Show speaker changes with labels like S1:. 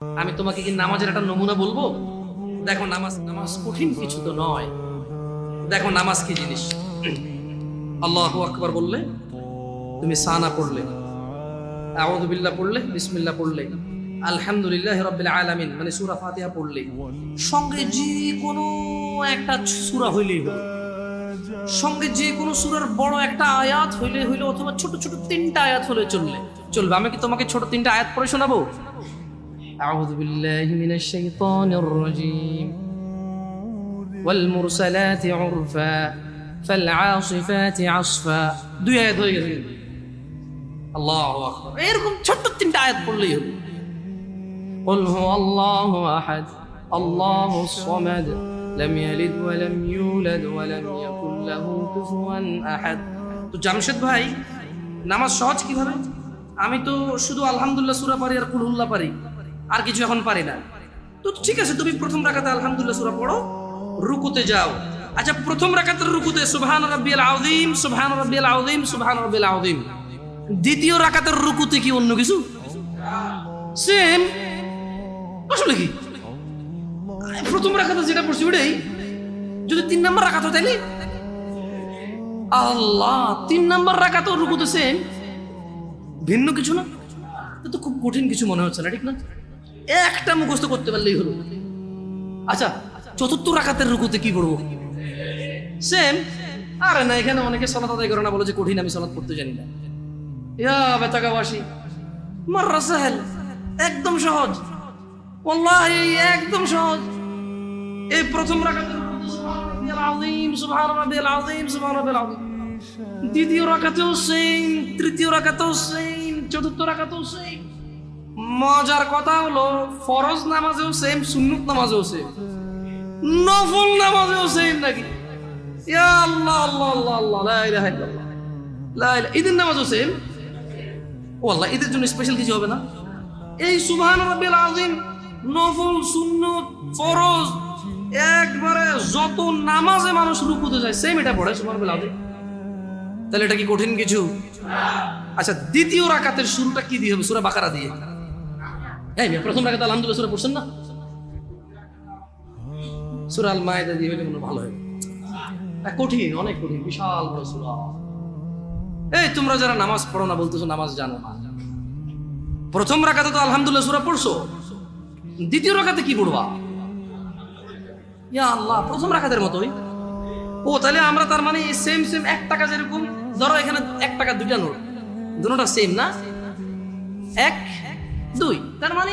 S1: আমি তোমাকে কি নামাজের একটা নমুনা বলবো? দেখো, নামাজ নামাজ কঠিন কিছু তো নয়। দেখো নামাজ কি জিনিস। আল্লাহু আকবার বললে, তুমি সানা পড়লে, আউযু বিল্লাহ পড়লে, বিসমিল্লাহ পড়লে, আলহামদুলিল্লাহি রাব্বিল আলামিন মানে সূরা ফাতিহা পড়লে, সঙ্গে যে কোনো একটা সূরা হইলেই হলো, সঙ্গে যে কোনো সূরার বড় একটা আয়াত হইলে হইলো, অথবা ছোট ছোট তিনটা আয়াত হলে চলবে। আমি কি তোমাকে ছোট তিনটা আয়াত পড়ে শোনাবো? আউযু বিল্লাহি মিনাশ শাইতানির রাজীম। ওয়াল মুরসালাতি উরফা ফাল আসিফাতি আসফা। দুই আয়াত হয়ে গেছে। আল্লাহু আকবার। এরকম ছোট তিনটা আয়াত পড়লেই হলো। কুল হুয়াল্লাহু আহাদ আল্লাহুস সামাদ লাম ইয়ালিদ ওয়া লাম ইউলাদ ওয়া লাম ইয়াকুল লাহু কুফুয়ান আহাদ। তো জামশেদ ভাই, নামাজ সহজ কিভাবে? আমি তো শুধু আলহামদুলিল্লাহ সূরা পারি আর কুল হুল্লাহ পারি, আর কিছু এখন পারি না। তো ঠিক আছে, তুমি প্রথম রাকাতে আলহামদুলিল্লাহ সূরা পড়ো, রুকুতে যাও। আচ্ছা, প্রথম রাকাতের রুকুতে সুবহান রাব্বিয়াল আযীম, সুবহান রাব্বিয়াল আযীম, সুবহান রাব্বিয়াল আযীম। দ্বিতীয় রাকাতের রুকুতে কি অন্য কিছু? সেম। আসলে কি প্রথম রাকাতে যেটা পড়ছি ওটাই, যদি 3 নাম্বার রাকাত হয় তাইলে আল্লাহ 3 নাম্বার রাকাতের রুকুতে সেম, ভিন্ন কিছু না। তো খুব কঠিন কিছু মনে হচ্ছে না, ঠিক না? একটা মুখস্থ করতে পারলেই হলো। আচ্ছা, চতুর্থ রাকাতের রুকুতে কি পড়বো? সেম। আরে না, এখানে অনেকে সালাত আদায় করে না, বলে যে কঠিন, আমি সালাত করতে জানি না। ইয়া বেতাকাবাসী, মাররা সাহেল, একদম সহজ, ওয়াল্লাহি একদম সহজ। এই প্রথম রাকাতের রুকুতে সুবহান রাব্বিয়াল আযীম, সুবহান রাব্বিয়াল আযীম, সুবহান রাব্বিয়াল আযীম। দ্বিতীয় রাকাতেও সেম, তৃতীয় রাকাতেও সেম, চতুর্থ রাকাতেও সেম। মজার কথা হলো, ফরজ নামাজেও সেম, সুন্নত নামাজেও সেম, নফল নামাজেও সেম নাকি? ইয়া আল্লাহ আল্লাহ আল্লাহ আল্লাহ, লা ইলাহা ইল্লাল্লাহ, লা ইলাহা। ঈদের নামাজও সেম। ওয়াল্লাহ, ঈদের জন্য স্পেশাল কিছু হবে না? এই সুবহান রাব্বিয়াল আযীম, নফল, সুন্নত, ফরজ, একবারে যত নামাজে মানুষ রুকুতে যায় সেম এটা পড়ে সুবহান রাব্বিয়াল আযীম। তাহলে এটা কি কঠিন কিছু? আচ্ছা, দ্বিতীয় রাকাতের শুরুটা কি দিয়ে হবে? সূরা বাকারা দিয়ে। এই প্রথম রাকাতে আলহামদুলিল্লাহ সূরা পড়ছেন না? সূরা আল মায়েদা দিয়ে হলে মনে ভালো হয়। কঠিন, অনেক কঠিন, বিশাল বড় সূরা। এই তোমরা যারা নামাজ পড়ো না বলতেছো নামাজ জানো না, প্রথম রাকাতে তো আলহামদুলিল্লাহ সূরা পড়ছো, দ্বিতীয় রাকাতে কি পড়বা? ইয়া আল্লাহ, প্রথম রাকাতের মতোই। ও তাহলে আমরা তার মানে সেম সেম 1 টাকা, যেরকম ধরো এখানে 1 টাকা 2টা নোট, দুটোটা সেম না, 1 2, তার মানে